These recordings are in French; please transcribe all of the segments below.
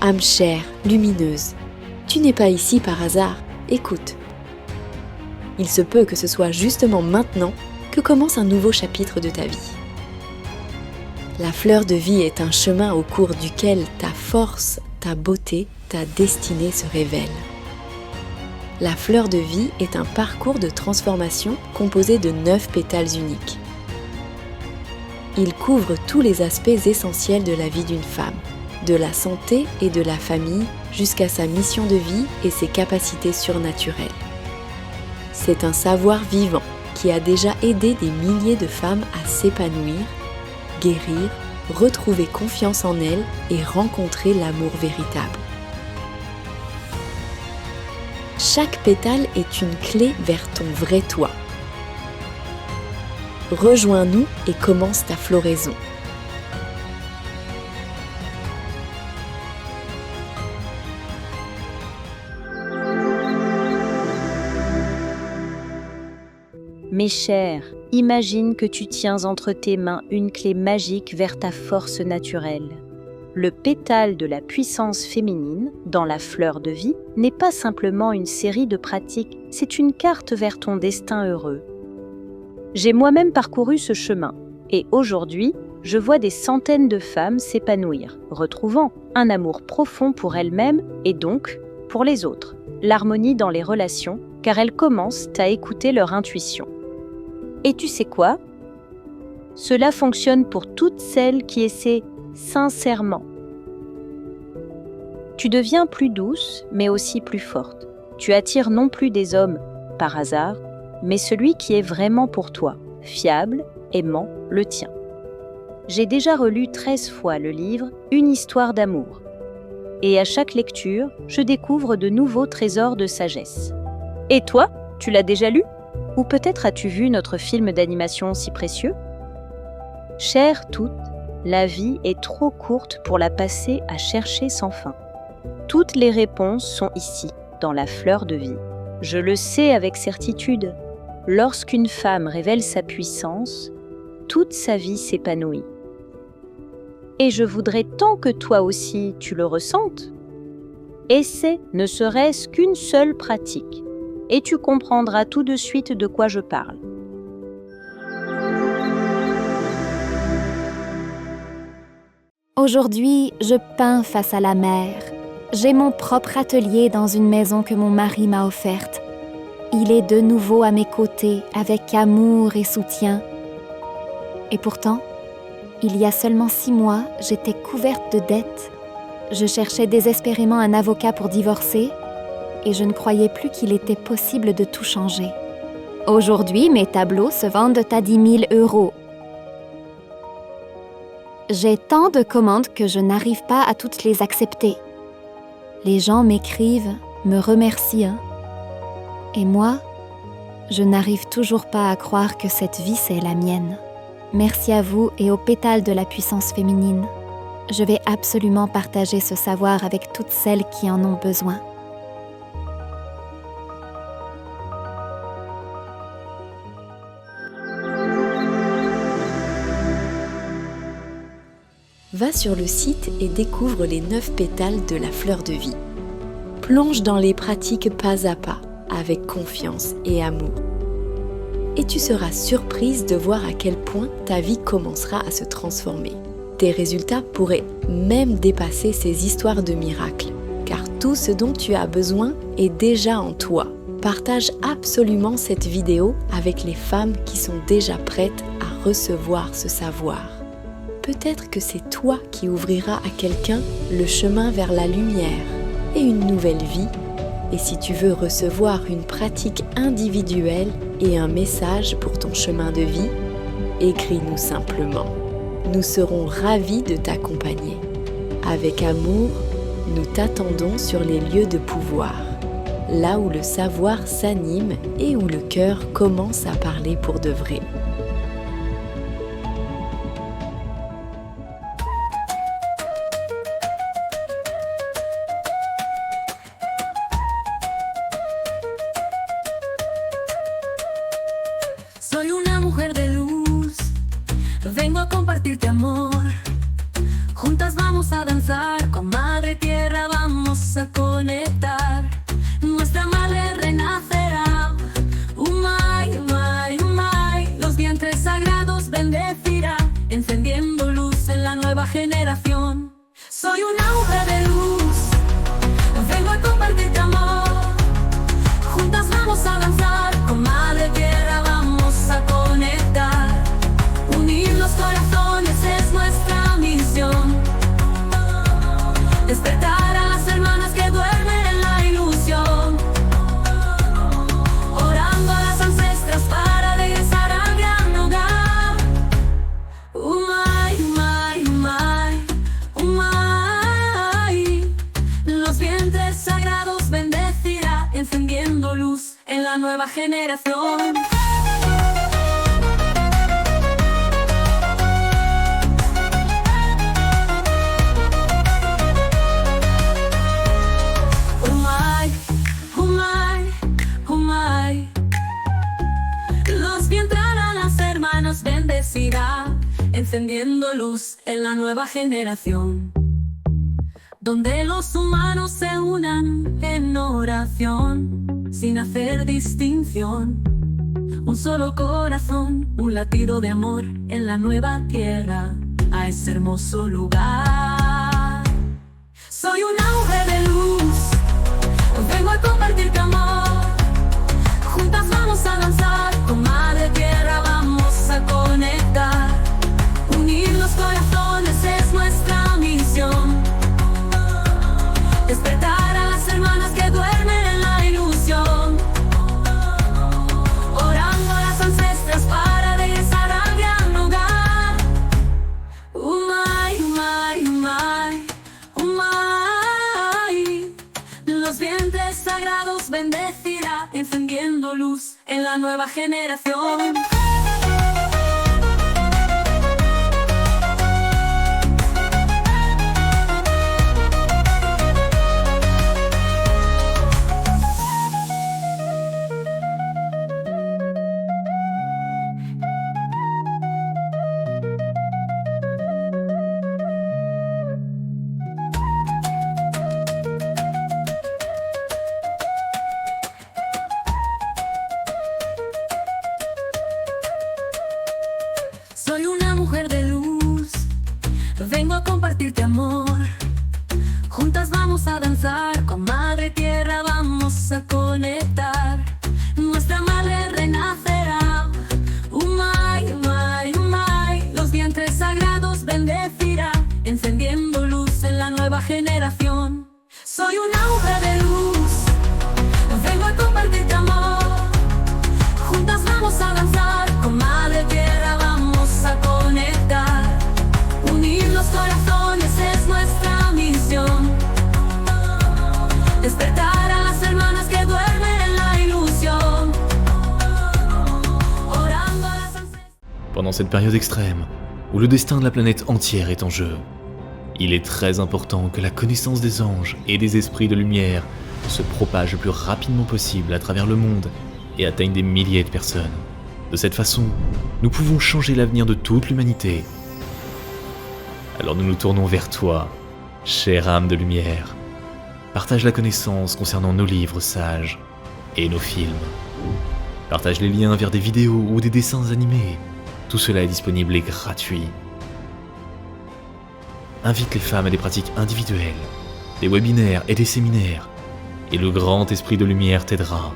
Âme chère, lumineuse, tu n'es pas ici par hasard, écoute. Il se peut que ce soit justement maintenant que commence un nouveau chapitre de ta vie. La fleur de vie est un chemin au cours duquel ta force, ta beauté, ta destinée se révèlent. La fleur de vie est un parcours de transformation composé de 9 pétales uniques. Il couvre tous les aspects essentiels de la vie d'une femme, de la santé et de la famille jusqu'à sa mission de vie et ses capacités surnaturelles. C'est un savoir vivant qui a déjà aidé des milliers de femmes à s'épanouir, guérir, retrouver confiance en elles et rencontrer l'amour véritable. Chaque pétale est une clé vers ton vrai toi. Rejoins-nous et commence ta floraison. Mes chers, imagine que tu tiens entre tes mains une clé magique vers ta force naturelle. Le pétale de la puissance féminine, dans la fleur de vie, n'est pas simplement une série de pratiques, c'est une carte vers ton destin heureux. J'ai moi-même parcouru ce chemin, et aujourd'hui, je vois des centaines de femmes s'épanouir, retrouvant un amour profond pour elles-mêmes et donc pour les autres. L'harmonie dans les relations, car elles commencent à écouter leur intuition. Et tu sais quoi ? Cela fonctionne pour toutes celles qui essaient sincèrement. Tu deviens plus douce, mais aussi plus forte. Tu attires non plus des hommes par hasard, mais celui qui est vraiment pour toi, fiable, aimant, le tien. J'ai déjà relu 13 fois le livre « Une histoire d'amour ». Et à chaque lecture, je découvre de nouveaux trésors de sagesse. Et toi, tu l'as déjà lu ? Ou peut-être as-tu vu notre film d'animation si précieux ? Chères toutes, la vie est trop courte pour la passer à chercher sans fin. Toutes les réponses sont ici, dans la fleur de vie. Je le sais avec certitude, lorsqu'une femme révèle sa puissance, toute sa vie s'épanouit. Et je voudrais tant que toi aussi tu le ressentes. Essaie ne serait-ce qu'une seule pratique. Et tu comprendras tout de suite de quoi je parle. Aujourd'hui, je peins face à la mer. J'ai mon propre atelier dans une maison que mon mari m'a offerte. Il est de nouveau à mes côtés, avec amour et soutien. Et pourtant, il y a seulement 6 mois, j'étais couverte de dettes. Je cherchais désespérément un avocat pour divorcer, et je ne croyais plus qu'il était possible de tout changer. Aujourd'hui, mes tableaux se vendent à 10 000 €. J'ai tant de commandes que je n'arrive pas à toutes les accepter. Les gens m'écrivent, me remercient. Et moi, je n'arrive toujours pas à croire que cette vie, c'est la mienne. Merci à vous et aux pétales de la puissance féminine. Je vais absolument partager ce savoir avec toutes celles qui en ont besoin. Va sur le site et découvre les 9 pétales de la fleur de vie. Plonge dans les pratiques pas à pas, avec confiance et amour. Et tu seras surprise de voir à quel point ta vie commencera à se transformer. Tes résultats pourraient même dépasser ces histoires de miracles, car tout ce dont tu as besoin est déjà en toi. Partage absolument cette vidéo avec les femmes qui sont déjà prêtes à recevoir ce savoir. Peut-être que c'est toi qui ouvriras à quelqu'un le chemin vers la lumière et une nouvelle vie. Et si tu veux recevoir une pratique individuelle et un message pour ton chemin de vie, écris-nous simplement. Nous serons ravis de t'accompagner. Avec amour, nous t'attendons sur les lieux de pouvoir, là où le savoir s'anime et où le cœur commence à parler pour de vrai. Soy una mujer de luz, vengo a compartirte amor. Juntas vamos a danzar con Madre Tierra vamos a danzar, con Madre Tierra vamos a conectar. Unir los corazones es nuestra misión. Despertar a las hermanas que duermen en la ilusión. Orando a las ancestras para regresar al gran hogar. Umay, umay, umay, umay. Los vientres sagrados bendecirá, encendiendo luz en la nueva generación. Umay, umay, umay. Los vientres a las hermanas bendecirá, encendiendo luz en la nueva generación. Donde los humanos se unan en oración, sin hacer distinción. Un solo corazón, un latido de amor en la nueva tierra, a ese hermoso lugar. Soy una mujer de luz, vengo a compartir tu amor. Juntas vamos a danzar, con Madre Tierra vamos a conectar. Unir los corazones es nuestra misión. Despertar a las hermanas que duermen en la ilusión. Orando a las ancestras para regresar al gran hogar. Umay, umay, umay, umay. Los vientres sagrados bendecirá, encendiendo luz en la nueva generación. Soy una mujer de luz, vengo a compartirte amor. Juntas vamos a danzar, con Madre Tierra vamos a conectar. Nuestra madre renacerá. Umay, umay, umay. Los vientres sagrados bendecirá, encendiendo luz en la nueva generación. Soy una mujer de luz, vengo a compartirte amor. Juntas vamos a danzar, con Madre Tierra vamos a conectar. Unir los corazones es nuestra misión. Despertar a las hermanas que duermen en la ilusión. Orando a las ancestras. Pendant cette période extrême, où le destin de la planète entière est en jeu, il est très important que la connaissance des anges et des esprits de lumière se propage le plus rapidement possible à travers le monde et atteigne des milliers de personnes. De cette façon, nous pouvons changer l'avenir de toute l'humanité. Alors nous nous tournons vers toi, chère âme de lumière. Partage la connaissance concernant nos livres sages et nos films. Partage les liens vers des vidéos ou des dessins animés. Tout cela est disponible et gratuit. Invite les femmes à des pratiques individuelles, des webinaires et des séminaires. Et le grand esprit de lumière t'aidera,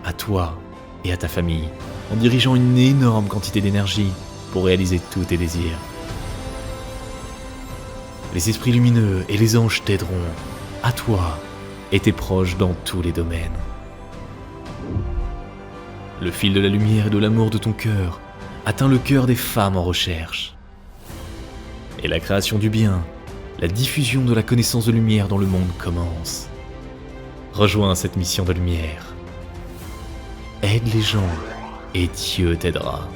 à toi et à ta famille, en dirigeant une énorme quantité d'énergie pour réaliser tous tes désirs. Les esprits lumineux et les anges t'aideront, à toi et tes proches dans tous les domaines. Le fil de la lumière et de l'amour de ton cœur atteint le cœur des femmes en recherche. Et la création du bien, la diffusion de la connaissance de lumière dans le monde commence. Rejoins cette mission de lumière. Aide les gens et Dieu t'aidera.